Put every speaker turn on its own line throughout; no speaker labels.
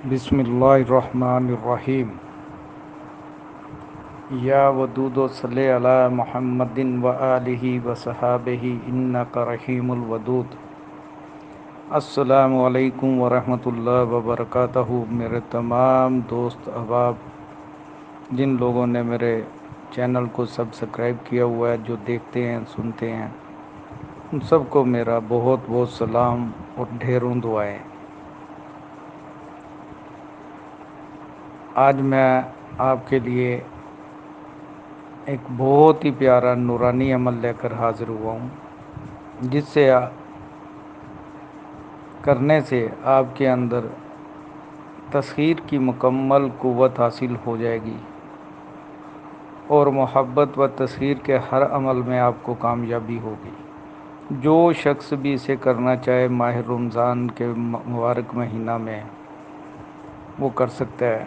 بسم اللہ الرحمن الرحیم یا ودود و صلی علی محمد و آلہ و صحابہ انک رحیم الودود۔ السلام علیکم ورحمۃ اللہ وبرکاتہ۔ میرے تمام دوست احباب، جن لوگوں نے میرے چینل کو سبسکرائب کیا ہوا ہے، جو دیکھتے ہیں سنتے ہیں، ان سب کو میرا بہت بہت سلام اور ڈھیروں دعائیں۔ آج میں آپ کے لیے ایک بہت ہی پیارا نورانی عمل لے کر حاضر ہوا ہوں، جس سے کرنے سے آپ کے اندر تسخیر کی مکمل قوت حاصل ہو جائے گی اور محبت و تسخیر کے ہر عمل میں آپ کو کامیابی ہوگی۔ جو شخص بھی اسے کرنا چاہے ماہ رمضان کے مبارک مہینہ میں، وہ کر سکتا ہے۔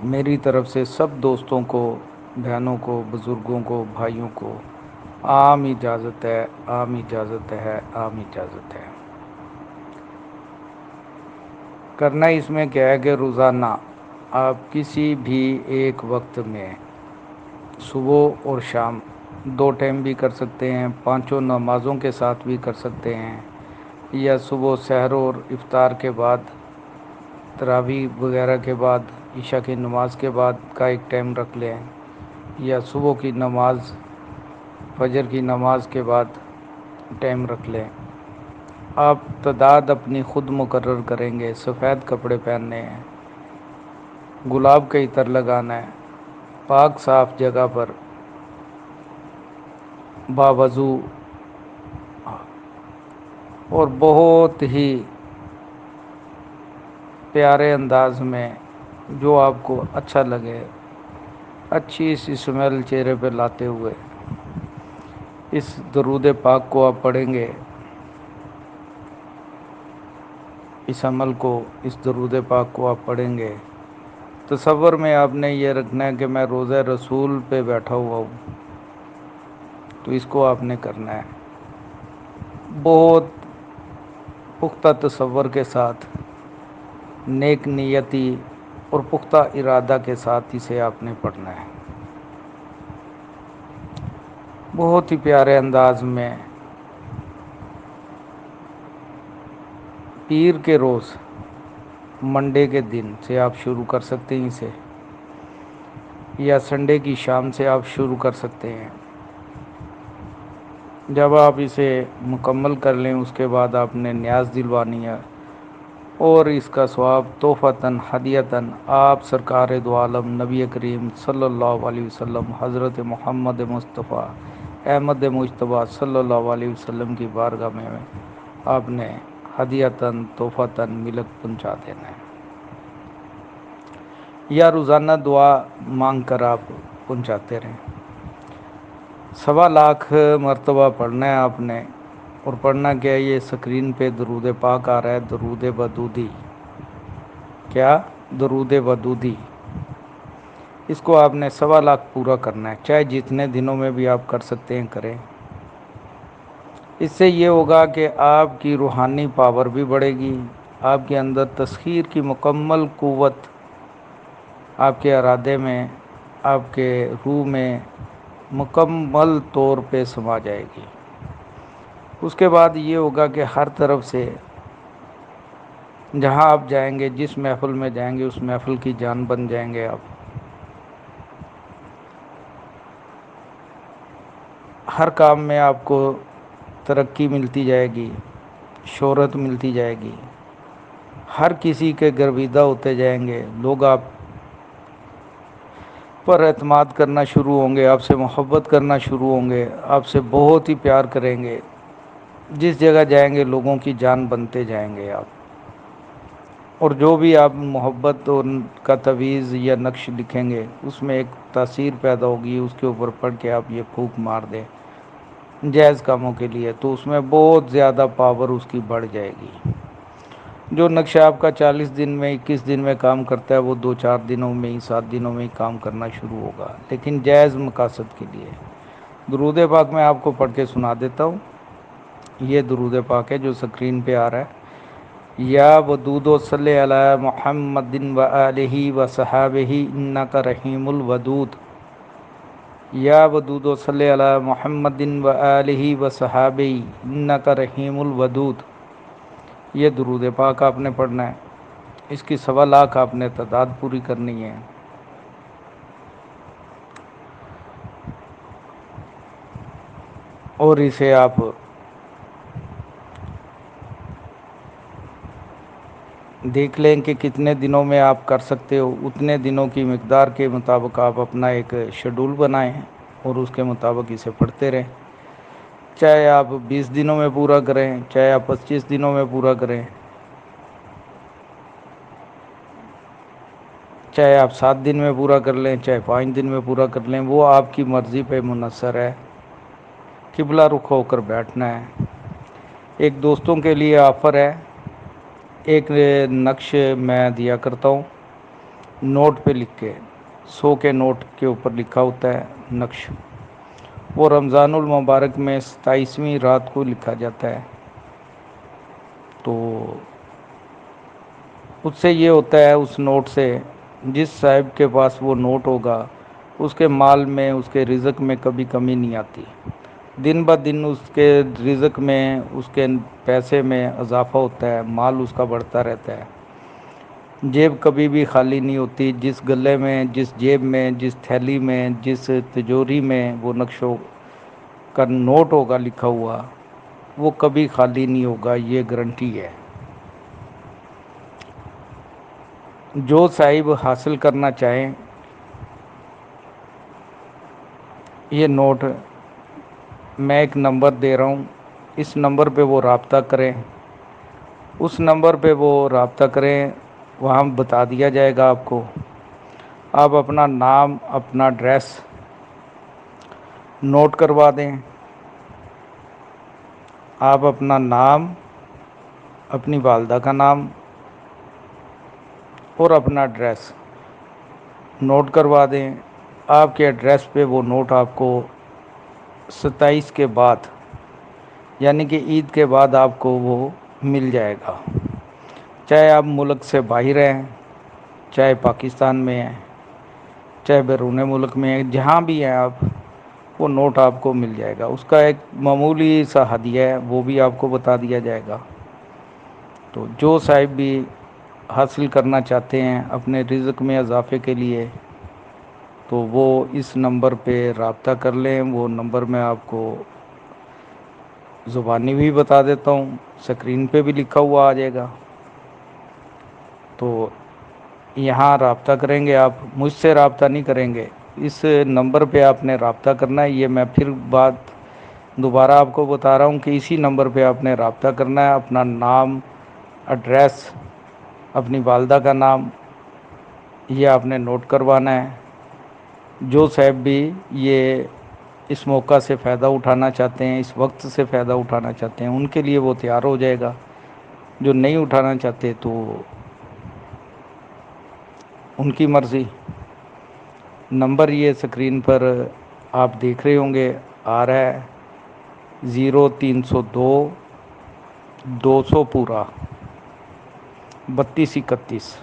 میری طرف سے سب دوستوں کو، بہنوں کو، بزرگوں کو، بھائیوں کو عام اجازت ہے، عام اجازت ہے، عام اجازت ہے۔ کرنا اس میں کیا ہے کہ روزانہ آپ کسی بھی ایک وقت میں، صبح اور شام، 2 ٹائم بھی کر سکتے ہیں، 5 نمازوں کے ساتھ بھی کر سکتے ہیں، یا صبح سحر اور افطار کے بعد، تراویح وغیرہ کے بعد، عشاء کی نماز کے بعد کا ایک ٹائم رکھ لیں، یا صبح کی نماز، فجر کی نماز کے بعد ٹائم رکھ لیں۔ آپ تعداد اپنی خود مقرر کریں گے۔ سفید کپڑے پہننے ہیں، گلاب کا عطر لگانا ہے، پاک صاف جگہ پر باوضو اور بہت ہی پیارے انداز میں، جو آپ کو اچھا لگے، اچھی سی اسمیل چہرے پہ لاتے ہوئے اس درود پاک کو آپ پڑھیں گے۔ اس عمل کو، اس درود پاک کو آپ پڑھیں گے۔ تصور میں آپ نے یہ رکھنا ہے کہ میں روضہ رسول پہ بیٹھا ہوا ہوں، تو اس کو آپ نے کرنا ہے بہت پختہ تصور کے ساتھ، نیک نیتی اور پختہ ارادہ کے ساتھ اسے آپ نے پڑھنا ہے، بہت ہی پیارے انداز میں۔ پیر کے روز، منڈے کے دن سے آپ شروع کر سکتے ہیں اسے، یا سنڈے کی شام سے آپ شروع کر سکتے ہیں۔ جب آپ اسے مکمل کر لیں، اس کے بعد آپ نے نیاز دلوانی ہے، اور اس کا ثواب تحفتاً ہدیتاً آپ سرکار دو عالم نبی کریم صلی اللہ علیہ وسلم حضرت محمد مصطفیٰ احمد مجتبیٰ صلی اللہ علیہ وسلم کی بارگاہ میں آپ نے ہدیتاً تحفتاً ملک پہنچا دینا ہے، یا روزانہ دعا مانگ کر آپ پہنچاتے رہیں۔ 1.25 مرتبہ پڑھنا ہے آپ نے، اور پڑھنا کیا ہے، یہ سکرین پہ درود پاک آ رہا ہے، درود ودودی۔ کیا؟ درود ودودی۔ اس کو آپ نے 1.25 پورا کرنا ہے، چاہے جتنے دنوں میں بھی آپ کر سکتے ہیں کریں۔ اس سے یہ ہوگا کہ آپ کی روحانی پاور بھی بڑھے گی، آپ کے اندر تسخیر کی مکمل قوت آپ کے ارادے میں، آپ کے روح میں مکمل طور پہ سما جائے گی۔ اس کے بعد یہ ہوگا کہ ہر طرف سے جہاں آپ جائیں گے، جس محفل میں جائیں گے، اس محفل کی جان بن جائیں گے آپ۔ ہر کام میں آپ کو ترقی ملتی جائے گی، شہرت ملتی جائے گی، ہر کسی کے گرویدہ ہوتے جائیں گے، لوگ آپ پر اعتماد کرنا شروع ہوں گے، آپ سے محبت کرنا شروع ہوں گے، آپ سے بہت ہی پیار کریں گے۔ جس جگہ جائیں گے لوگوں کی جان بنتے جائیں گے آپ، اور جو بھی آپ محبت اور کا تعویذ یا نقش لکھیں گے، اس میں ایک تاثیر پیدا ہوگی، اس کے اوپر پڑھ کے آپ یہ پھونک مار دیں جائز کاموں کے لیے، تو اس میں بہت زیادہ پاور اس کی بڑھ جائے گی۔ جو نقشہ آپ کا 40 دن میں، 21 دن میں کام کرتا ہے، وہ 2-4 دنوں میں ہی، 7 دنوں میں ہی کام کرنا شروع ہوگا، لیکن جائز مقاصد کے لیے۔ درود پاک میں آپ کو پڑھ کے سنا دیتا ہوں۔ یہ درود پاک ہے جو سکرین پہ آ رہا ہے۔ یا ودود و صلی علی محمد و آلہ و صحابہ انک رحیم الودود، یا ودود و صلی علی محمد و آلہ و صحابہ انک رحیم الودود۔ یہ درود پاک آپ نے پڑھنا ہے، اس کی 1.25 آپ نے تعداد پوری کرنی ہے۔ اور اسے آپ دیکھ لیں کہ کتنے دنوں میں آپ کر سکتے ہو، اتنے دنوں کی مقدار کے مطابق آپ اپنا ایک شیڈول بنائیں اور اس کے مطابق اسے پڑھتے رہیں۔ چاہے آپ 20 دنوں میں پورا کریں، چاہے آپ 25 دنوں میں پورا کریں، چاہے آپ 7 دن میں پورا کر لیں، چاہے 5 دن میں پورا کر لیں، وہ آپ کی مرضی پہ منحصر ہے۔ قبلہ رخ ہو کر بیٹھنا ہے۔ ایک دوستوں کے لیے آفر ہے، ایک نقش میں دیا کرتا ہوں نوٹ پہ لکھ کے، 100 کے نوٹ کے اوپر لکھا ہوتا ہے نقش، وہ رمضان المبارک میں 27ویں رات کو لکھا جاتا ہے۔ تو اس سے یہ ہوتا ہے، اس نوٹ سے جس صاحب کے پاس وہ نوٹ ہوگا اس کے مال میں، اس کے رزق میں کبھی کمی نہیں آتی۔ دن بہ دن اس کے رزق میں، اس کے پیسے میں اضافہ ہوتا ہے، مال اس کا بڑھتا رہتا ہے۔ جیب کبھی بھی خالی نہیں ہوتی۔ جس گلے میں، جس جیب میں، جس تھیلی میں، جس تجوری میں وہ نقشوں کا نوٹ ہوگا لکھا ہوا، وہ کبھی خالی نہیں ہوگا، یہ گارنٹی ہے۔ جو صاحب حاصل کرنا چاہیں یہ نوٹ، میں ایک نمبر دے رہا ہوں، اس نمبر پہ وہ رابطہ کریں، اس نمبر پہ وہ رابطہ کریں، وہاں بتا دیا جائے گا آپ کو۔ آپ اپنا نام، اپنا ایڈریس نوٹ کروا دیں۔ آپ اپنا نام، اپنی والدہ کا نام اور اپنا ایڈریس نوٹ کروا دیں۔ آپ کے ایڈریس پہ وہ نوٹ آپ کو 27 کے بعد، یعنی کہ عید کے بعد آپ کو وہ مل جائے گا۔ چاہے آپ ملک سے باہر ہیں، چاہے پاکستان میں ہیں، چاہے بیرون ملک میں ہیں، جہاں بھی ہیں آپ، وہ نوٹ آپ کو مل جائے گا۔ اس کا ایک معمولی سا ہدیہ ہے، وہ بھی آپ کو بتا دیا جائے گا۔ تو جو صاحب بھی حاصل کرنا چاہتے ہیں اپنے رزق میں اضافے کے لیے، تو وہ اس نمبر پہ رابطہ کر لیں۔ وہ نمبر میں آپ کو زبانی بھی بتا دیتا ہوں، اسکرین پہ بھی لکھا ہوا آ جائے گا۔ تو یہاں رابطہ کریں گے آپ، مجھ سے رابطہ نہیں کریں گے، اس نمبر پہ آپ نے رابطہ کرنا ہے۔ یہ میں پھر بات دوبارہ آپ کو بتا رہا ہوں کہ اسی نمبر پہ آپ نے رابطہ کرنا ہے۔ اپنا نام، ایڈریس، اپنی والدہ کا نام، یہ آپ نے نوٹ کروانا ہے۔ جو صاحب بھی یہ اس موقع سے فائدہ اٹھانا چاہتے ہیں، اس وقت سے فائدہ اٹھانا چاہتے ہیں، ان کے لیے وہ تیار ہو جائے گا۔ جو نہیں اٹھانا چاہتے تو ان کی مرضی۔ نمبر یہ سکرین پر آپ دیکھ رہے ہوں گے، آ رہا ہے 0302 200 پورا 3231،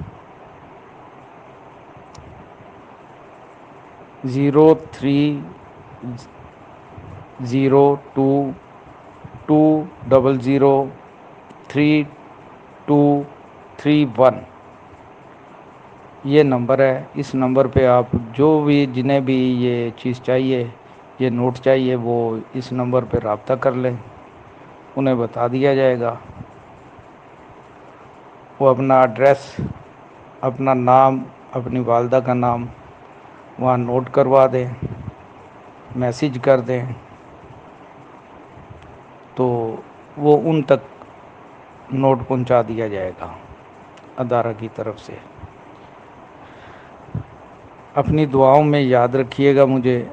0302 200 3231۔ یہ نمبر ہے، اس نمبر پہ آپ جو بھی، جنہیں بھی یہ چیز چاہیے، یہ نوٹ چاہیے، وہ اس نمبر پہ رابطہ کر لیں، انہیں بتا دیا جائے گا۔ وہ اپنا ایڈریس، اپنا نام، اپنی والدہ کا نام وہاں نوٹ کروا دیں، میسیج کر دیں، تو وہ ان تک نوٹ پہنچا دیا جائے گا ادارہ کی طرف سے۔ اپنی دعاؤں میں یاد رکھیے گا مجھے،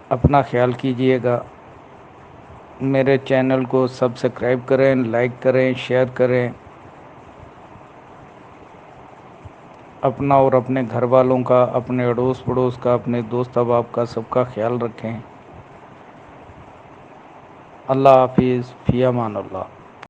اپنا خیال کیجیے گا۔ میرے چینل کو سبسکرائب کریں، لائک کریں، شیئر کریں۔ اپنا اور اپنے گھر والوں کا، اپنے اڑوس پڑوس کا، اپنے دوست احباب کا، سب کا خیال رکھیں۔ اللہ حافظ، فی امان اللہ۔